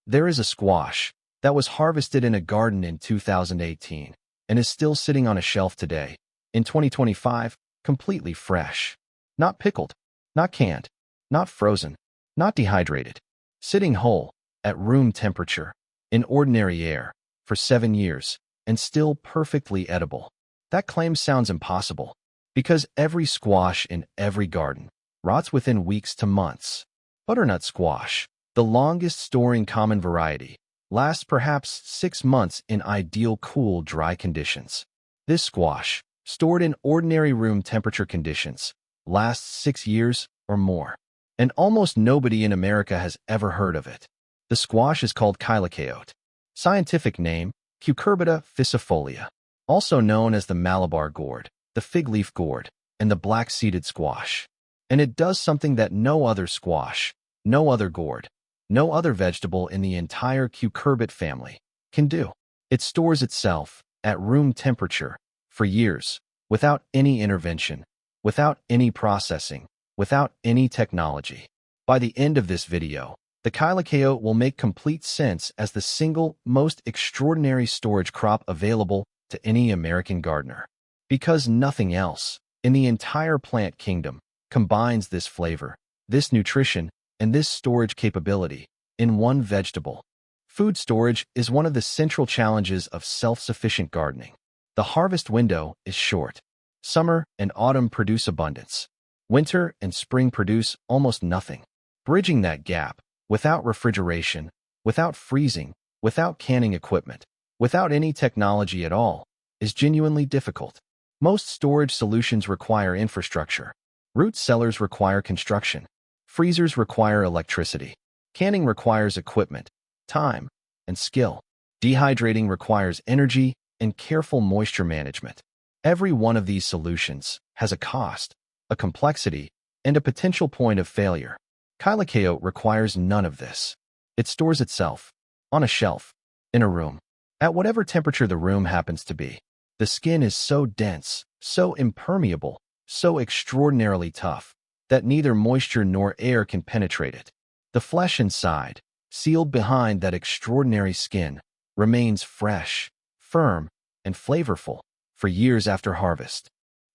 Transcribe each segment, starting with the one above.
There is a squash that was harvested in a garden in 2018 and is still sitting on a shelf today, in 2025, completely fresh. Not pickled, not canned, not frozen, not dehydrated. Sitting whole, at room temperature, in ordinary air, for 7 years, and still perfectly edible. That claim sounds impossible, because every squash in every garden rots within weeks to months. Butternut squash, the longest-storing common variety, lasts perhaps 6 months in ideal cool, dry conditions. This squash, stored in ordinary room temperature conditions, lasts 6 years or more. And almost nobody in America has ever heard of it. The squash is called Chilacayote. Scientific name, Cucurbita Ficifolia. Also known as the Malabar gourd, the fig leaf gourd, and the black-seeded squash. And it does something that no other squash, no other gourd, no other vegetable in the entire cucurbit family can do. It stores itself at room temperature for years, without any intervention, without any processing, without any technology. By the end of this video, the Chilacayote will make complete sense as the single most extraordinary storage crop available to any American gardener. Because nothing else in the entire plant kingdom combines this flavor, this nutrition, and this storage capability in one vegetable. Food storage is one of the central challenges of self-sufficient gardening. The harvest window is short. Summer and autumn produce abundance. Winter and spring produce almost nothing. Bridging that gap, without refrigeration, without freezing, without canning equipment, without any technology at all, is genuinely difficult. Most storage solutions require infrastructure. Root cellars require construction. Freezers require electricity. Canning requires equipment, time, and skill. Dehydrating requires energy and careful moisture management. Every one of these solutions has a cost, a complexity, and a potential point of failure. Chilacayote requires none of this. It stores itself, on a shelf, in a room, at whatever temperature the room happens to be. The skin is so dense, so impermeable, so extraordinarily tough, that neither moisture nor air can penetrate it. The flesh inside, sealed behind that extraordinary skin, remains fresh, firm, and flavorful for years after harvest.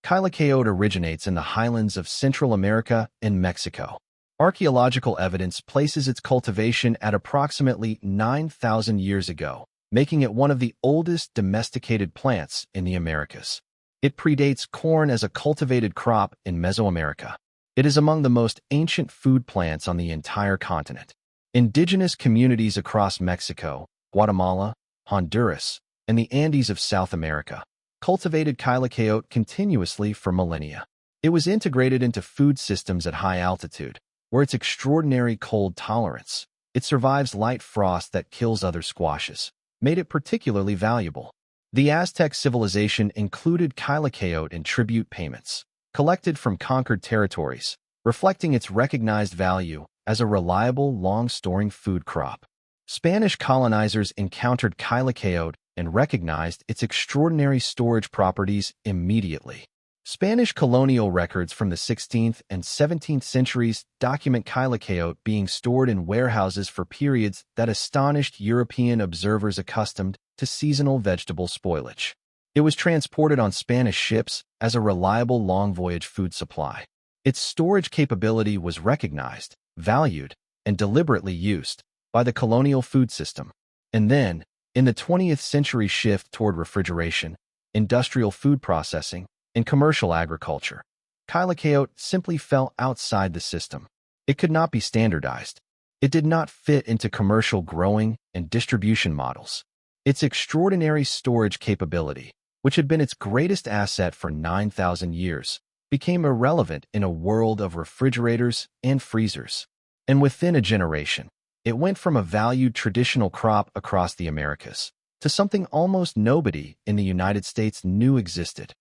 Chilacayote originates in the highlands of Central America and Mexico. Archaeological evidence places its cultivation at approximately 9,000 years ago, making it one of the oldest domesticated plants in the Americas. It predates corn as a cultivated crop in Mesoamerica. It is among the most ancient food plants on the entire continent. Indigenous communities across Mexico, Guatemala, Honduras, and the Andes of South America cultivated Chilacayote continuously for millennia. It was integrated into food systems at high altitude, where its extraordinary cold tolerance, it survives light frost that kills other squashes, made it particularly valuable. The Aztec civilization included Chilacayote in tribute payments, collected from conquered territories, reflecting its recognized value as a reliable, long-storing food crop. Spanish colonizers encountered Chilacayote and recognized its extraordinary storage properties immediately. Spanish colonial records from the 16th and 17th centuries document Chilacayote being stored in warehouses for periods that astonished European observers accustomed to seasonal vegetable spoilage. It was transported on Spanish ships as a reliable long-voyage food supply. Its storage capability was recognized, valued, and deliberately used by the colonial food system. And then, in the 20th century shift toward refrigeration, industrial food processing, and commercial agriculture, Chilacayote simply fell outside the system. It could not be standardized. It did not fit into commercial growing and distribution models. Its extraordinary storage capability, which had been its greatest asset for 9,000 years, became irrelevant in a world of refrigerators and freezers. And within a generation, it went from a valued traditional crop across the Americas to something almost nobody in the United States knew existed.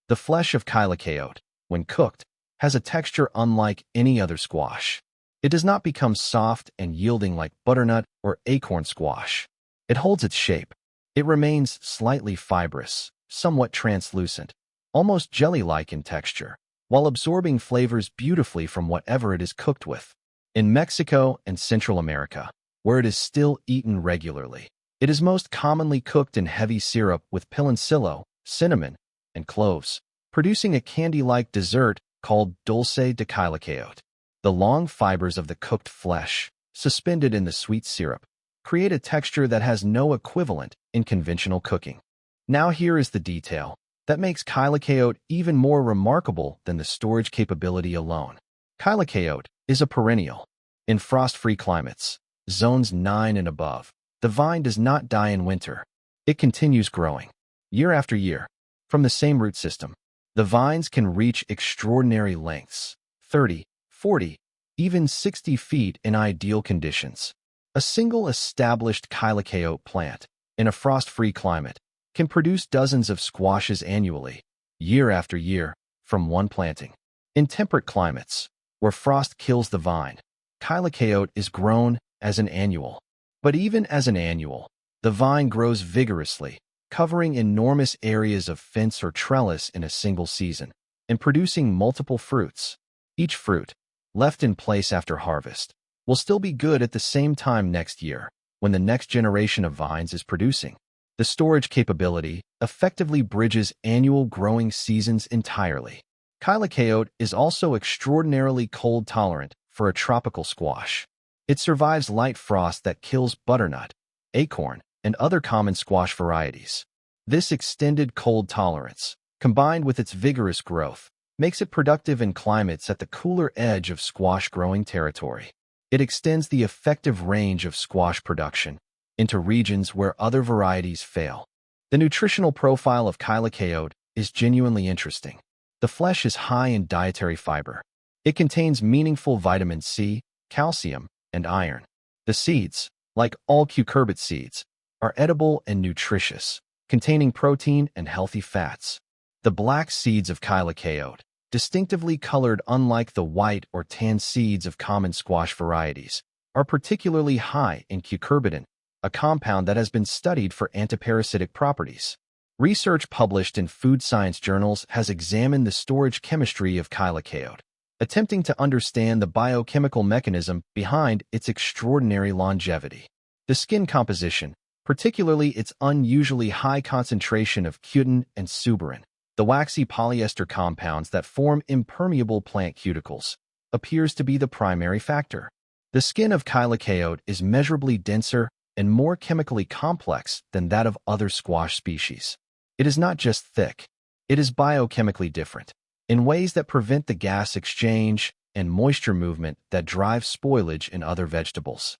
The flesh of Chilacayote, when cooked, has a texture unlike any other squash. It does not become soft and yielding like butternut or acorn squash. It holds its shape. It remains slightly fibrous, somewhat translucent, almost jelly-like in texture, while absorbing flavors beautifully from whatever it is cooked with. In Mexico and Central America, where it is still eaten regularly. It is most commonly cooked in heavy syrup with piloncillo, cinnamon, and cloves, producing a candy-like dessert called dulce de chilacayote. The long fibers of the cooked flesh, suspended in the sweet syrup, create a texture that has no equivalent in conventional cooking. Now here is the detail that makes chilacayote even more remarkable than the storage capability alone. Chilacayote is a perennial. In frost-free climates, zones 9 and above, the vine does not die in winter. It continues growing, year after year, from the same root system. The vines can reach extraordinary lengths, 30, 40, even 60 feet in ideal conditions. A single established chilacayote plant, in a frost-free climate, can produce dozens of squashes annually, year after year, from one planting. In temperate climates, where frost kills the vine, chilacayote is grown as an annual. But even as an annual, the vine grows vigorously, covering enormous areas of fence or trellis in a single season, and producing multiple fruits. Each fruit, left in place after harvest, will still be good at the same time next year, when the next generation of vines is producing. The storage capability effectively bridges annual growing seasons entirely. Chilacayote is also extraordinarily cold-tolerant for a tropical squash. It survives light frost that kills butternut, acorn, and other common squash varieties. This extended cold tolerance, combined with its vigorous growth, makes it productive in climates at the cooler edge of squash growing territory. It extends the effective range of squash production into regions where other varieties fail. The nutritional profile of chilacayote is genuinely interesting. The flesh is high in dietary fiber. It contains meaningful vitamin C, calcium, and iron. The seeds, like all cucurbit seeds, are edible and nutritious, containing protein and healthy fats. The black seeds of chilacayote, distinctively colored unlike the white or tan seeds of common squash varieties, are particularly high in cucurbitin, a compound that has been studied for antiparasitic properties. Research published in food science journals has examined the storage chemistry of chilacayote, attempting to understand the biochemical mechanism behind its extraordinary longevity. The skin composition, particularly its unusually high concentration of cutin and suberin, the waxy polyester compounds that form impermeable plant cuticles, appears to be the primary factor. The skin of chilacayote is measurably denser and more chemically complex than that of other squash species. It is not just thick, it is biochemically different, in ways that prevent the gas exchange and moisture movement that drive spoilage in other vegetables.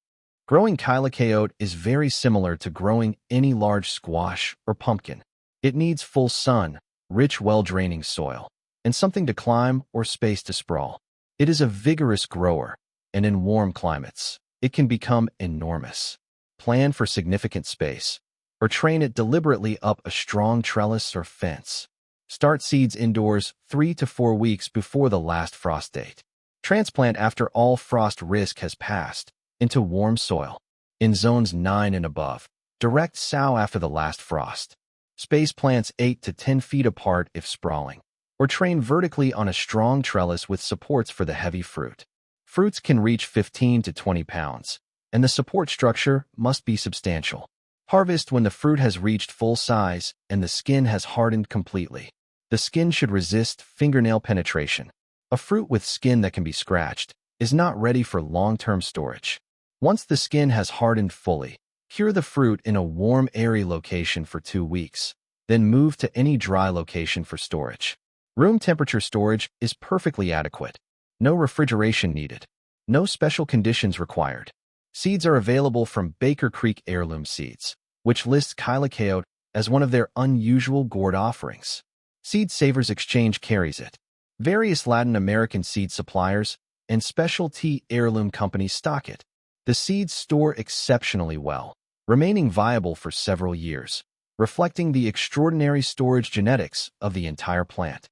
Growing chilacayote is very similar to growing any large squash or pumpkin. It needs full sun, rich, well-draining soil, and something to climb or space to sprawl. It is a vigorous grower, and in warm climates, it can become enormous. Plan for significant space, or train it deliberately up a strong trellis or fence. Start seeds indoors 3 to 4 weeks before the last frost date. Transplant after all frost risk has passed, into warm soil. In zones 9 and above, direct sow after the last frost. Space plants 8 to 10 feet apart if sprawling, or train vertically on a strong trellis with supports for the heavy fruit. Fruits can reach 15 to 20 pounds, and the support structure must be substantial. Harvest when the fruit has reached full size and the skin has hardened completely. The skin should resist fingernail penetration. A fruit with skin that can be scratched is not ready for long-term storage. Once the skin has hardened fully, cure the fruit in a warm, airy location for 2 weeks, then move to any dry location for storage. Room temperature storage is perfectly adequate. No refrigeration needed. No special conditions required. Seeds are available from Baker Creek Heirloom Seeds, which lists chilacayote as one of their unusual gourd offerings. Seed Savers Exchange carries it. Various Latin American seed suppliers and specialty heirloom companies stock it. The seeds store exceptionally well, remaining viable for several years, reflecting the extraordinary storage genetics of the entire plant.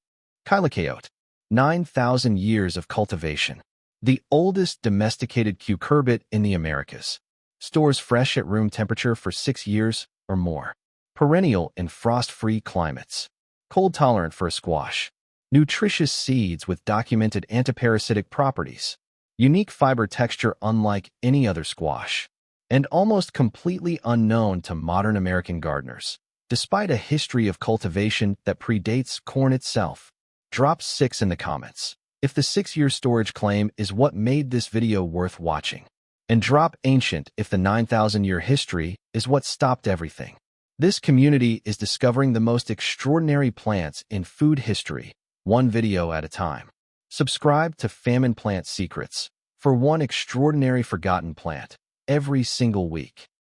Chilacayote, 9,000 years of cultivation. The oldest domesticated cucurbit in the Americas. Stores fresh at room temperature for 6 years or more. Perennial in frost-free climates. Cold-tolerant for a squash. Nutritious seeds with documented antiparasitic properties. Unique fiber texture unlike any other squash. and almost completely unknown to modern American gardeners, despite a history of cultivation that predates corn itself. Drop 6 in the comments if the 6-year storage claim is what made this video worth watching. And drop ancient if the 9,000-year history is what stopped everything. This community is discovering the most extraordinary plants in food history, one video at a time. Subscribe to Famine Plant Secrets for one extraordinary forgotten plant every single week.